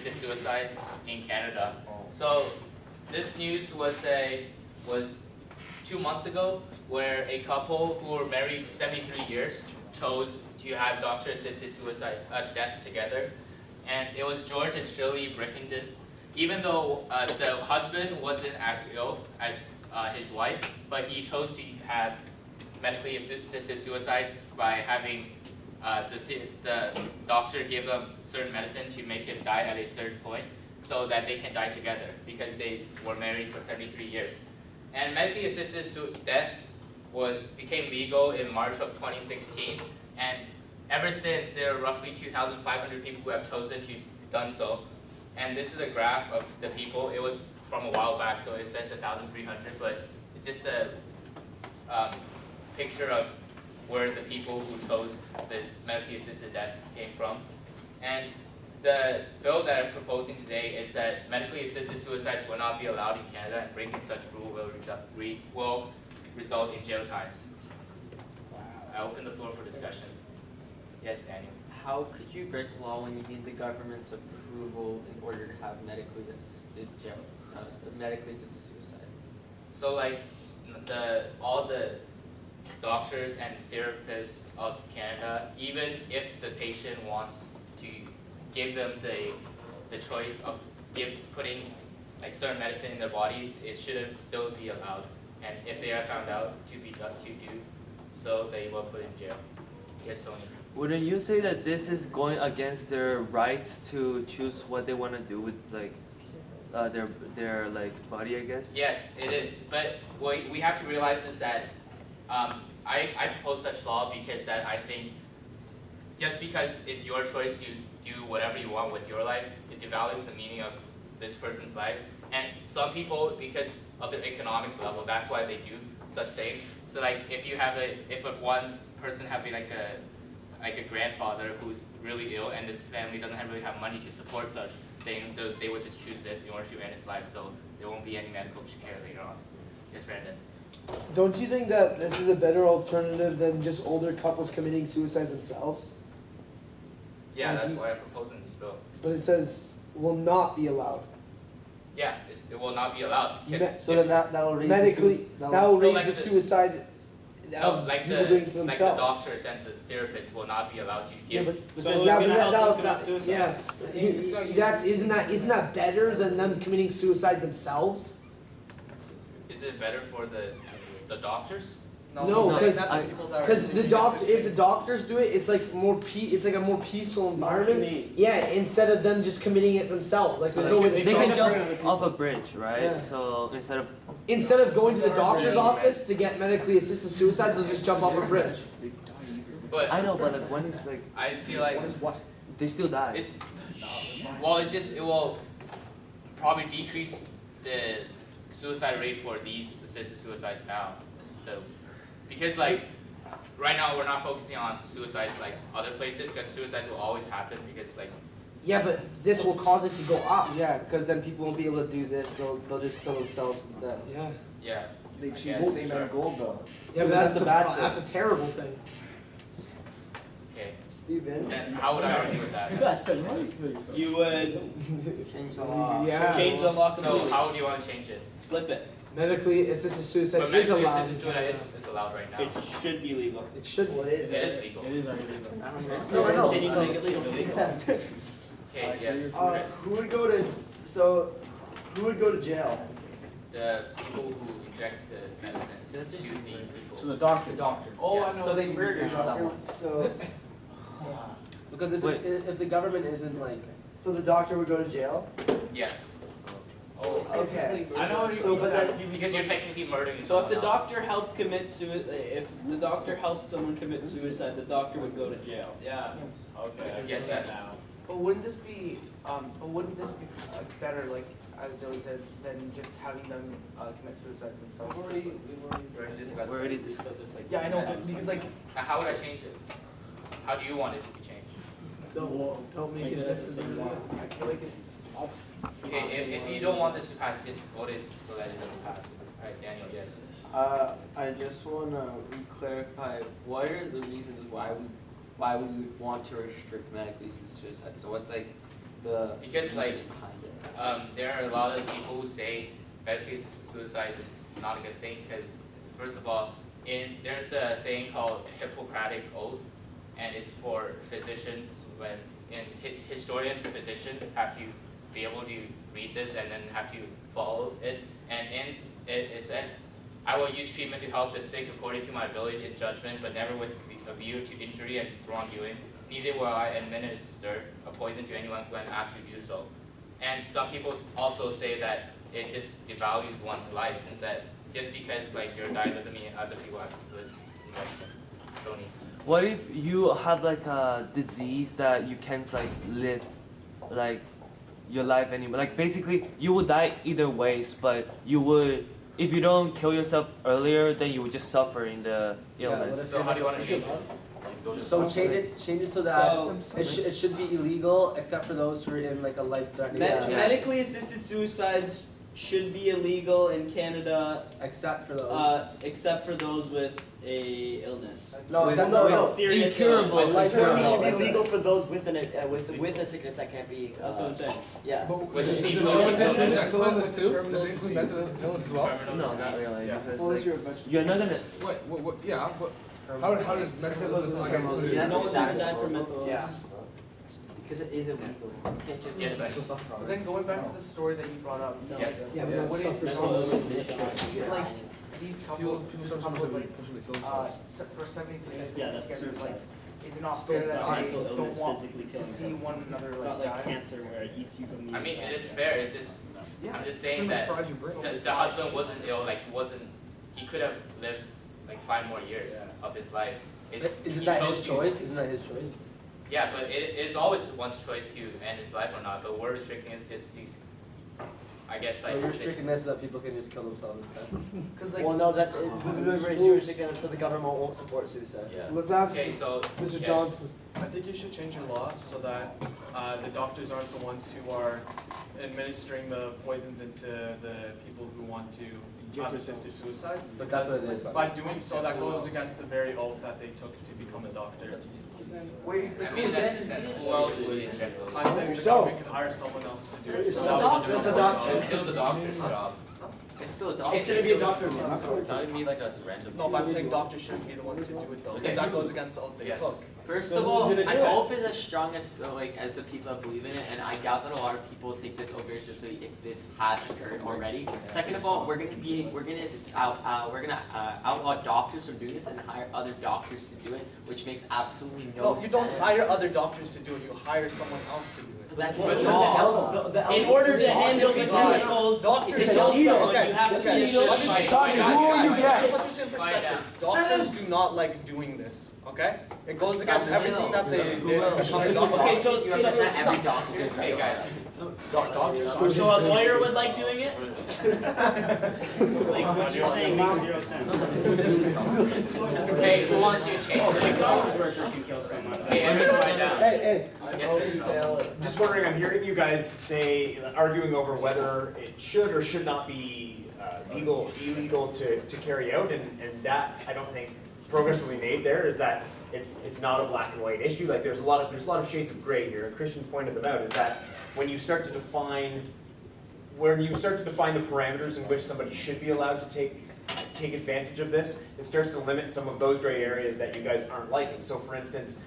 assisted suicide in Canada. So this news was 2 months ago, where a couple who were married 73 years chose to have doctor-assisted suicide death together, and it was George and Shirley Brickenden. Even though the husband wasn't as ill as his wife, but he chose to have medically assisted suicide by having the doctor give them certain medicine to make him die at a certain point, so that they can die together because they were married for 73 years. And medically assisted death became legal in March of 2016, and ever since there are roughly 2,500 people who have chosen to done so. And this is a graph of the people. It was from a while back, so it says 1,300, but it's just a picture of where the people who chose this medically assisted death came from. And the bill that I'm proposing today is that medically assisted suicides will not be allowed in Canada, and breaking such rule will result in jail times. I open the floor for discussion. Yes, Daniel. How could you break the law when you need the government's approval in order to have medically assisted suicide? So like all the doctors and therapists of Canada, even if the patient wants to give them the choice of putting like certain medicine in their body, it shouldn't still be allowed. And if they are found out to do so, they will put in jail. Yes, Tony. Wouldn't you say that this is going against their rights to choose what they want to do with like their like body, I guess? Yes, it is. But what we have to realize is that I propose such law because that I think just because it's your choice to do whatever you want with your life, it devalues the meaning of this person's life. And some people, because of their economics level, that's why they do such things. So like if one person having like a grandfather who's really ill and this family doesn't really have money to support such things, they would just choose this in order to end his life, so there won't be any medical care later on. Yes, Brandon. Don't you think that this is a better alternative than just older couples committing suicide themselves? Yeah, that's why I'm proposing this bill. But it says will not be allowed. Yeah, it will not be allowed. So then that will raise medically, that will raise the suicide of people doing it to themselves. Like the doctors and the therapists will not be allowed to give. Isn't that better than them committing suicide themselves? Is it better for the doctors? No, because if the doctors do it, it's like it's like a more peaceful environment. Yeah, instead of them just committing it themselves. Like there's no way they can jump off a bridge, right? Yeah. So instead of going to the doctor's office to get medically assisted suicide, they'll just jump off a bridge. But I know, but like when it's like I feel like they still die. It will probably decrease the suicide rate for these assisted suicides now. Because like right now we're not focusing on suicides like other places, because suicides will always happen because like. Yeah, but this will cause it to go up. Yeah, because then people won't be able to do this. They'll just kill themselves instead. Yeah. Yeah. They choose the same end goal though. Yeah, but that's a terrible thing. Okay. Steven. And how would I argue with that? You guys spend money to kill yourself. You would Change the law. Yeah. change the law completely. So how would you want to change it? Flip it. Medically assisted suicide But is medically allowed. assisted suicide is allowed right now. It should be legal. It should. Well, it is. It is legal. It is already legal. I don't No, know. continue to make it legal. Okay. Yes. Chris. Who would go to jail? The people who inject the medicine to the people. So the doctor. Oh, Yes. I know. So they murdered someone. So, Because if the government isn't like, so the doctor would go to jail? Yes. Oh, okay. I know. So, but then, Because you're technically murdering So if someone the else. doctor helped commit if the doctor helped someone commit suicide, the doctor would go to jail. Yeah. Okay. Yes, I get sir. now. but wouldn't this be better, like as Joey said, than just having them commit suicide themselves? We already discussed this. Like, Yeah, I know, but because like Now, how would I change it? How do you want it to be changed? Don't make it necessary. I feel like it's. Okay, if you don't want this to pass, just vote it so that it doesn't pass. Alright, Daniel, yes. I just want to re-clarify, what are the reasons why we would want to restrict medically assisted suicide? So what's like the Because, like, reason behind it. there are a lot of people who say medically assisted suicide is not a good thing because, first of all, there's a thing called Hippocratic Oath, and it's for physicians historian physicians have to be able to read this and then have to follow it. And in it says, I will use treatment to help the sick according to my ability and judgment, but never with a view to injury and wrongdoing. Neither will I administer a poison to anyone when asked to do so. And some people also say that it just devalues one's life, since that just because like you're dying doesn't mean other people have to do it. Tony. What if you have like a disease that you can't like live like your life anymore? Like basically you would die either ways, but you would, if you don't kill yourself earlier, then you would just suffer in the illness. So how do you want to change it? So change it so that it should be illegal except for those who are in like a life-threatening situation. Medically assisted suicides should be illegal in Canada, Except for those. except for those with a illness. No, Wait, except no, no, no. Serious Incurable. illness. Life It should be threatening. legal for those with a sickness that can't be. That's what I'm saying. Yeah. With Does the it people- mental illness too? Does it include mental illness as well? No, not really. Yeah. Because like, you're not gonna. What, yeah, but how does mental illness not get included? Yeah, No one's that's ever died from mental illness. Yeah. Because it is illegal. You can't just. Yes, I- But then going back to the story that you brought up, Yes. Yeah, you know, what if Mental illness is like these couple, People this sometimes couple really like push me to kill themselves. for 73 years Yeah, working that's together, suicide. like, is it not Still fair that dying. they Mental don't illness want physically to killing see them. one another It's like not like die? cancer where it eats you from the I mean, inside. it is fair. It's just I'm just saying that Fries your brain. the husband wasn't ill. Like he could have lived like 5 more years of his life. Isn't He that chose his to- choice? Isn't that his choice? Yeah, but it is always one's choice to end his life or not. But we're restricting it just to, I guess, So like. you're restricting this so that people can just kill themselves instead. Because like, Well, no, that you're restricting it so the government won't support suicide. Yeah. Let's ask Okay, so Mr. yes. Johnson. I think you should change your law so that the doctors aren't the ones who are administering the poisons into the people who want to have assisted suicides. But that's what it Because is. by doing so, that goes against the very oath that they took to become a doctor. wait, I mean, who else would inject those? I'm saying the Yourself. government could hire someone else to do it. It's So the that doctor. was It's the a doctor. It's still the doctor's job. It's still a It's doctor. gonna be a doctor. Telling me like a random. No, but I'm saying doctors shouldn't be the ones to do it though, because that goes against the oath they Yes. took. First So of who's all, gonna do I it? hope it's as strong as like as the people that believe in it, and I doubt that a lot of people take this over seriously if this has occurred already. Second of all, we're gonna outlaw doctors from doing this and hire other doctors to do it, which makes absolutely no No, sense. you don't hire other doctors to do it, you hire someone else to do it. That's Well, the the job. else, the In order to handle the chemicals, Doctors to don't kill need it. someone, Okay, you have to okay. be Sonny, who are you guys? Put this in perspective. Doctors do not like doing this, okay? It goes against everything that they did to become a doctor. Okay, so You're not every doctor. Hey guys, So a lawyer would like doing it? Like what you're saying makes 0 sense. hey, who wants to change it? McDonald's worker can kill someone. Hey, everyone write down. Hey, Just wondering, I'm hearing you guys say, arguing over whether it should or should not be illegal to carry out, and that, I don't think progress will be made there, is that it's not a black and white issue. Like there's a lot of shades of gray here, and Christian pointed them out, is that when you start to define the parameters in which somebody should be allowed to take advantage of this, it starts to limit some of those gray areas that you guys aren't liking. So for instance,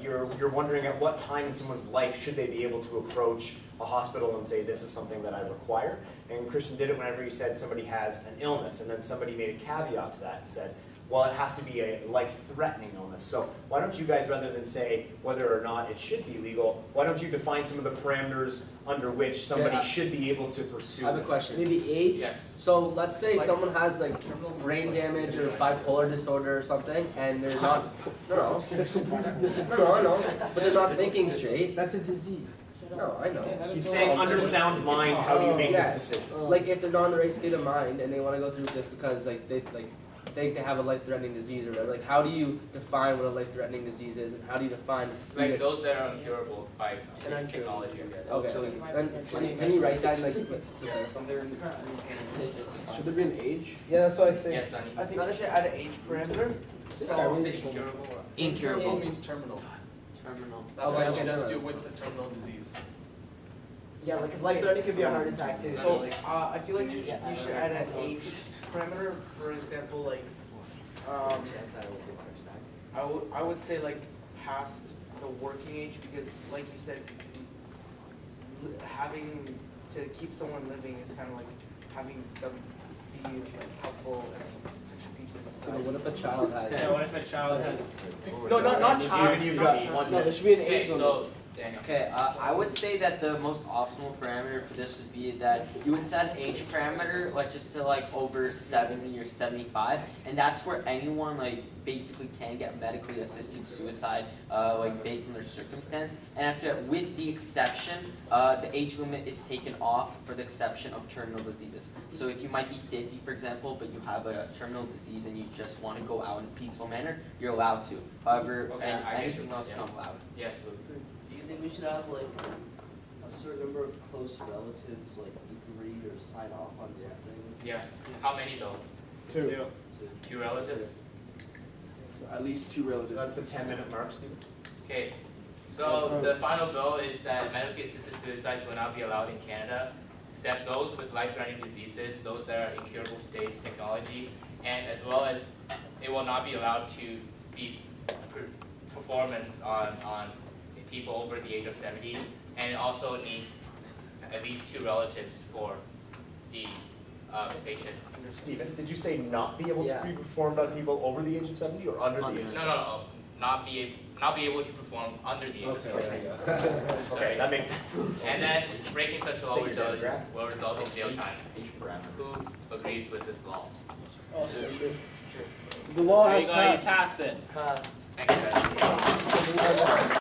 you're wondering at what time in someone's life should they be able to approach a hospital and say, this is something that I require. And Christian did it whenever he said somebody has an illness, and then somebody made a caveat to that and said, well, it has to be a life-threatening illness. So why don't you guys, rather than say whether or not it should be legal, why don't you define some of the parameters under which somebody Yeah. should be able to pursue I have a this? question. maybe age? Yes. So let's say Like- someone has like brain damage or bipolar disorder or something, and they're not. No, but they're not thinking straight. That's a disease. No, I know. He's saying under sound mind, how do you make Yeah. this decision? Like if they're not in the right state of mind and they want to go through this because like they think they have a life-threatening disease or whatever. Like how do you define what a life-threatening disease is, and how do you define? Like those that are incurable by technology. Okay. Then can you write that in like? Should there be an age? Yeah, that's what I think. Yes, Sonny. I think we should add an age parameter. Is So it incurable or? Incurable means terminal. Terminal. That's Okay, why okay, you just terminal. do with the terminal disease. Yeah, like, cause life-threatening could be a heart attack too. So, like, I feel like you should add an age parameter, for example, like, I would say like past the working age, because like you said, having to keep someone living is kind of like having them be like helpful and contribute to society. What if a child has? Yeah, what if a child has? No, not child. You've got one No, there should be an Okay, age limit. so Daniel. Okay, I would say that the most optimal parameter for this would be that you would set an age parameter, like just to like over 70 or 75, and that's where anyone like basically can get medically assisted suicide, like based on their circumstance. And after, with the exception, the age limit is taken off for the exception of terminal diseases. So if you might be 50, for example, but you have a terminal disease and you just want to go out in a peaceful manner, you're allowed to. However, Okay, I get anything you. else Yeah. not allowed. Yes, Luke. Do you think we should have like a certain number of close relatives like agree or sign off on something? Yeah. How many though? 2. 2 relatives? At least 2 relatives. That's the 10-minute mark, Stephen. Okay. So the final bill is that medically assisted suicides will not be allowed in Canada, except those with life-threatening diseases, those that are incurable to today's technology, and as well as it will not be allowed to be performance on people over the age of 70, and it also needs at least 2 relatives for the patient. Stephen, did you say not be able to Yeah. be performed on people over the age of 70 or under the age of 70? No, not be able to perform under the age of 70. Okay, Sorry. that makes sense. And then breaking such a law Take your time, will result in jail time. Age parameter. Who agrees with this law? The law There has you go, you passed. passed it. Passed. Thanks, guys.